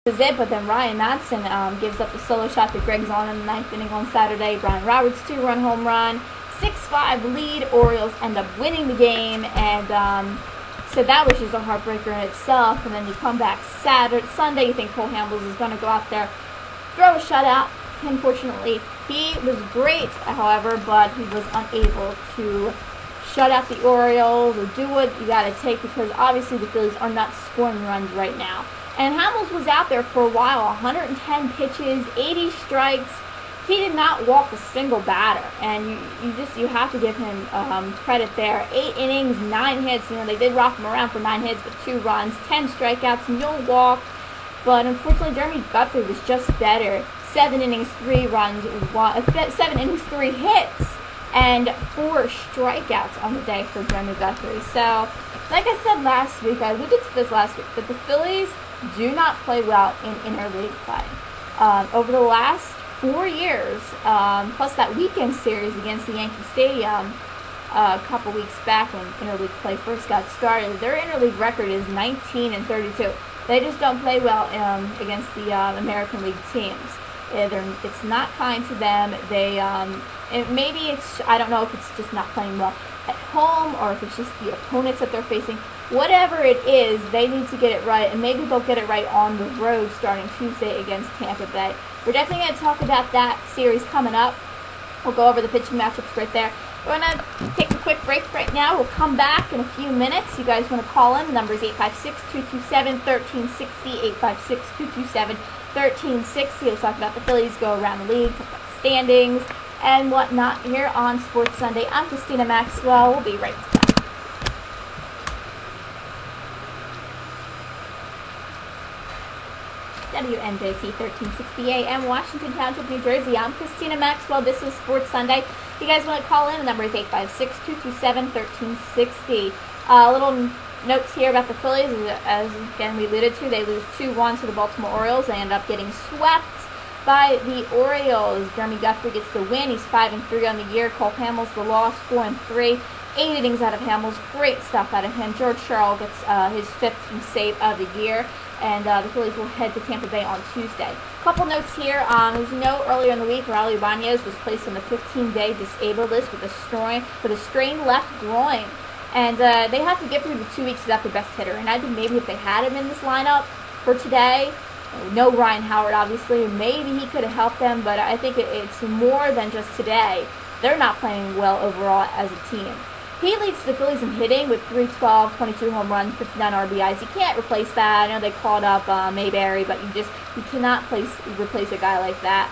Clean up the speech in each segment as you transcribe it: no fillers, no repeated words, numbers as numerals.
is it, but then Ryan Madsen gives up the solo shot to Greg Zahn in the ninth inning on Saturday. Brian Roberts' 2-run home run, 6-5 lead. Orioles end up winning the game, and so that was just a heartbreaker in itself. And then you come back Sunday, you think Cole Hamels is going to go out there, throw a shutout. Unfortunately, he was great, however, but he was unable to shut out the Orioles or do what you got to take, because obviously the Phillies are not scoring runs right now. And Hamels was out there for a while, 110 pitches, 80 strikes. He did not walk a single batter, and you have to give him credit there. 8 innings, 9 hits. They did rock him around for 9 hits, but 2 runs, 10 strikeouts, no walk. But unfortunately, Jeremy Guthrie was just better. 7 innings, 3 runs, 7 innings, 3 hits, and 4 strikeouts on the day for Jeremy Guthrie. So, like I said last week, I alluded to this last week, that the Phillies do not play well in interleague play. Over the last 4 years, plus that weekend series against the Yankee Stadium a couple weeks back when interleague play first got started, their interleague record is 19-32. They just don't play well against the American League teams. It's not kind to them. I don't know if it's just not playing well at home or if it's just the opponents that they're facing. Whatever it is, they need to get it right, and maybe they'll get it right on the road starting Tuesday against Tampa Bay. We're definitely going to talk about that series coming up. We'll go over the pitching matchups right there. We're going to take a quick break right now. We'll come back in a few minutes. You guys want to call in. The number is 856-227-1360, 856-227-1360. We'll talk about the Phillies, go around the league, talk about the standings, and whatnot here on Sports Sunday. I'm Christina Maxwell. We'll be right back. WNJC 1360 AM, Washington Township, New Jersey. I'm Christina Maxwell. This is Sports Sunday. If you guys want to call in, the number is 856-227-1360. Little notes here about the Phillies. As again we alluded to, they lose 2-1 to the Baltimore Orioles. They end up getting swept by the Orioles. Jeremy Guthrie gets the win. He's 5-3 on the year. Cole Hamels the loss, 4-3. 8 innings out of Hamels. Great stuff out of him. George Sherrill gets his 5th save of the year. And the Phillies will head to Tampa Bay on Tuesday. Couple notes here. As you know, earlier in the week, Raul Ibanez was placed on the 15-day disabled list with a strained left groin. And they have to get through the 2 weeks without their best hitter. And I think maybe if they had him in this lineup for today, no Ryan Howard, obviously, maybe he could have helped them. But I think it's more than just today. They're not playing well overall as a team. He leads the Phillies in hitting with 312, 22 home runs, 59 RBIs. You can't replace that. I know they called up Mayberry, but you cannot replace a guy like that.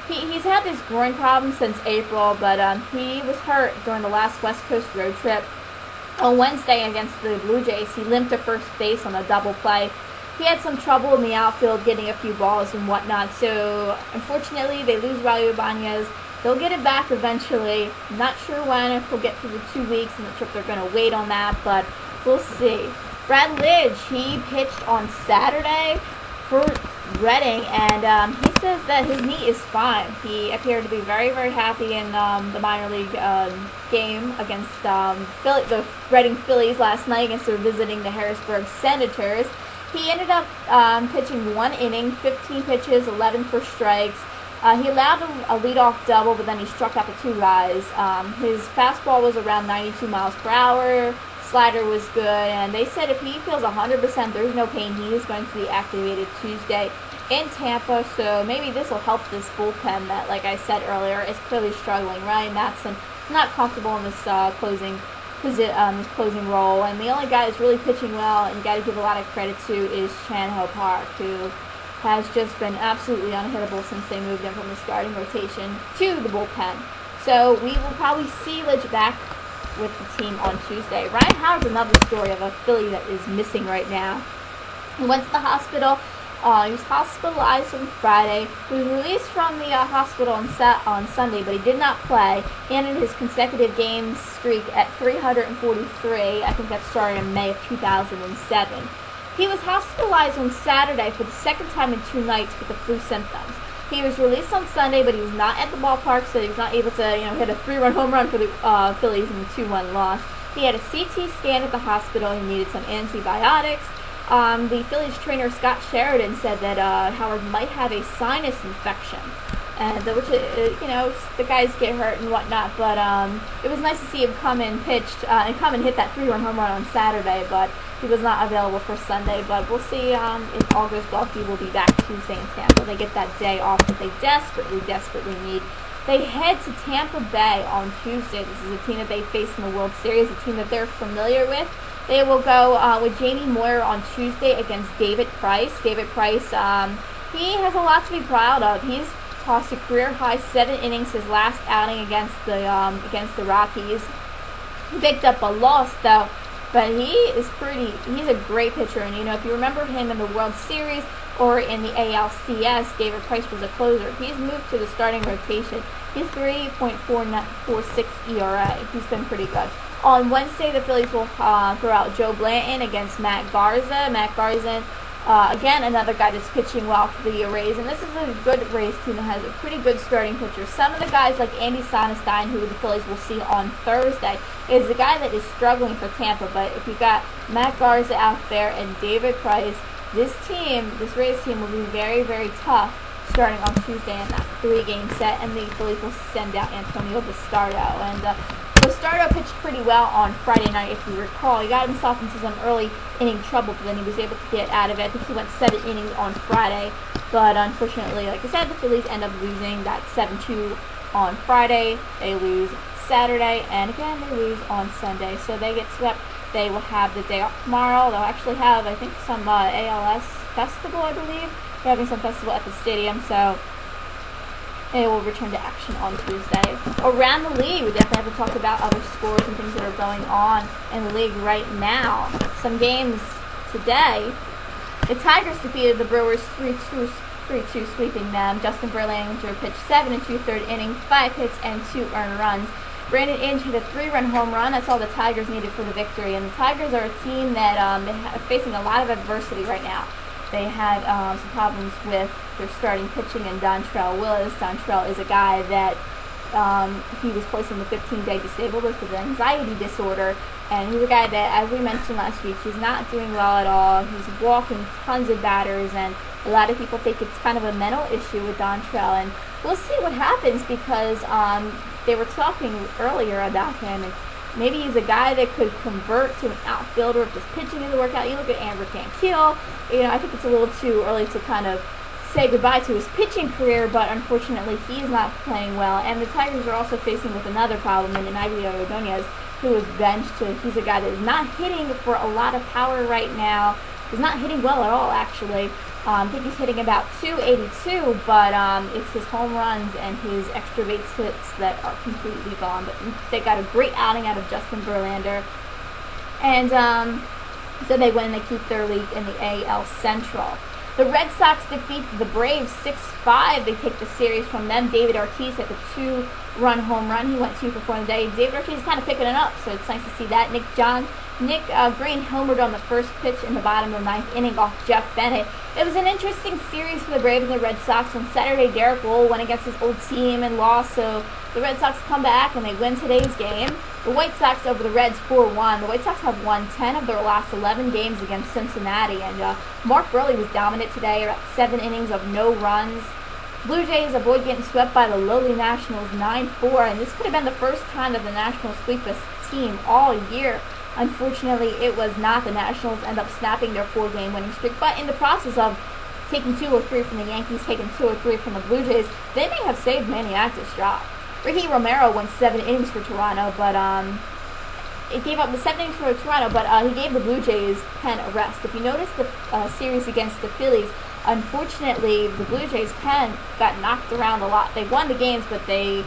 He's had this groin problem since April, but he was hurt during the last West Coast road trip. On Wednesday against the Blue Jays, he limped to first base on a double play. He had some trouble in the outfield getting a few balls and whatnot, so unfortunately they lose Raul Ibanez. They'll get it back eventually. I'm not sure when, if we'll get through the 2 weeks. I'm not sure if they're going to wait on that, but we'll see. Brad Lidge, he pitched on Saturday for Reading, and he says that his knee is fine. He appeared to be very, very happy in the minor league game against the Reading Phillies last night against their visiting the Harrisburg Senators. He ended up pitching 1 inning, 15 pitches, 11 for strikes. He allowed a leadoff double, but then he struck out the 2 guys. His fastball was around 92 miles per hour. Slider was good, and they said if he feels 100%, there's no pain. He is going to be activated Tuesday in Tampa, so maybe this will help this bullpen that, like I said earlier, is clearly struggling. Ryan Madsen is not comfortable in this closing role, and the only guy that's really pitching well, and you got to give a lot of credit to, is Chan-Ho Park, who has just been absolutely unhittable since they moved him from the starting rotation to the bullpen. So we will probably see Lidge back with the team on Tuesday. Ryan Howard's another story of a Philly that is missing right now. He went to the hospital. He was hospitalized on Friday. He was released from the hospital on Sunday, but he did not play. He ended his consecutive game streak at 343. I think that started in May of 2007. He was hospitalized on Saturday for the second time in 2 nights with the flu symptoms. He was released on Sunday, but he was not at the ballpark, so he was not able to, hit a 3-run home run for the Phillies in the 2-1 loss. He had a CT scan at the hospital. He needed some antibiotics. the Phillies trainer Scott Sheridan said that Howard might have a sinus infection, and which the guys get hurt and whatnot. But it was nice to see him come and pitched and come and hit that 3-run home run on Saturday. But he was not available for Sunday. But we'll see if all goes well. He will be back Tuesday in Tampa. They get that day off that they desperately need. They head to Tampa Bay on Tuesday. This is a team that they face in the World Series, a team that they're familiar with. They will go with Jamie Moyer on Tuesday against David Price. David Price, he has a lot to be proud of. He's tossed a career-high 7 innings his last outing against the Rockies. He picked up a loss, though, but he's a great pitcher. And, if you remember him in the World Series or in the ALCS, David Price was a closer. He's moved to the starting rotation. He's 3.46 ERA. He's been pretty good. On Wednesday, the Phillies will throw out Joe Blanton against Matt Garza. Matt Garza, again, another guy that's pitching well for the Rays. And this is a good Rays team that has a pretty good starting pitcher. Some of the guys like Andy Sonestein, who the Phillies will see on Thursday, is the guy that is struggling for Tampa. But if you got Matt Garza out there and David Price, this Rays team will be very, very tough starting on Tuesday in that 3-game set. And the Phillies will send out Antonio Bastardo. And Bastardo pitched pretty well on Friday night, if you recall. He got himself into some early inning trouble, but then he was able to get out of it. I think he went 7 innings on Friday, but unfortunately, like I said, the Phillies end up losing that 7-2 on Friday. They lose Saturday, and again, they lose on Sunday. So they get swept. They will have the day off tomorrow. They'll actually have, I think, some ALS festival, I believe. They're having some festival at the stadium, so they will return to action on Tuesday. Around the league, we definitely have to talk about other scores and things that are going on in the league right now. Some games today. The Tigers defeated the Brewers 3-2, sweeping them. Justin Verlander pitched 7 2/3 innings, 5 hits, and 2 earned runs. Brandon Inge hit a 3-run home run. That's all the Tigers needed for the victory. And the Tigers are a team that are facing a lot of adversity right now. They had some problems with their starting pitching and Dontrell Willis. Dontrell is a guy that he was placed on the 15-day disabled list with an anxiety disorder. And he's a guy that, as we mentioned last week, he's not doing well at all. He's walking tons of batters, and a lot of people think it's kind of a mental issue with Dontrell. And we'll see what happens because they were talking earlier about him, and maybe he's a guy that could convert to an outfielder if his pitching doesn't work out. You look at Amber Cankeel. I think it's a little too early to kind of say goodbye to his pitching career, but unfortunately he's not playing well. And the Tigers are also facing with another problem in Emilio Ordonez, who was benched. He's a guy that is not hitting for a lot of power right now. He's not hitting well at all, actually. I think he's hitting about 282, but it's his home runs and his extra base hits that are completely gone. But they got a great outing out of Justin Verlander. And so they win, they keep their lead in the AL Central. The Red Sox defeat the Braves 6-5. They take the series from them. David Ortiz hit the 2-run home run. He went 2 for 4 in the day. David Ortiz is kind of picking it up, so it's nice to see that. Nick Green homered on the first pitch in the bottom of the 9th inning off Jeff Bennett. It was an interesting series for the Braves and the Red Sox. On Saturday, Derek Wohl went against his old team and lost, so the Red Sox come back and they win today's game. The White Sox over the Reds 4-1. The White Sox have won 10 of their last 11 games against Cincinnati, and Mark Burley was dominant today, about 7 innings of no runs. Blue Jays avoid getting swept by the lowly Nationals 9-4, and this could have been the first time that the Nationals sweep a team all year. Unfortunately, it was not. The Nationals end up snapping their 4-game winning streak, but in the process of taking 2 or 3 from the Yankees, taking 2 or 3 from the Blue Jays, they may have saved Maniac's job. Ricky Romero went 7 innings for Toronto, but it gave up the 7 innings for Toronto, but he gave the Blue Jays pen a rest. If you notice the series against the Phillies, unfortunately, the Blue Jays pen got knocked around a lot. They won the games, but they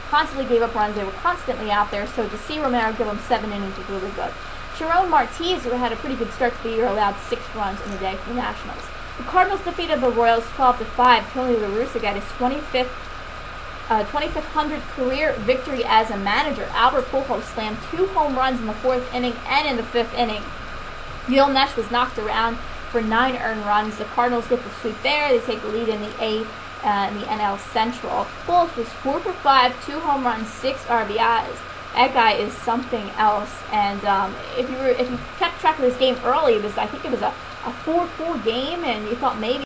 constantly gave up runs. They were constantly out there, so to see Romero give them 7 innings was really good. Sharon Martiz, who had a pretty good start to the year, allowed 6 runs in the day for the Nationals. The Cardinals defeated the Royals 12-5. Tony La Russa got his 2500th career victory as a manager. Albert Pujols slammed 2 home runs in the 4th inning and in the 5th inning. Gil Nash was knocked around for 9 earned runs. The Cardinals get the sweep there. They take the lead in the NL Central. Pujols was 4 for 5, 2 home runs, 6 RBIs. That guy is something else. And if you kept track of this game early, I think it was a a 4-4 game, and you thought maybe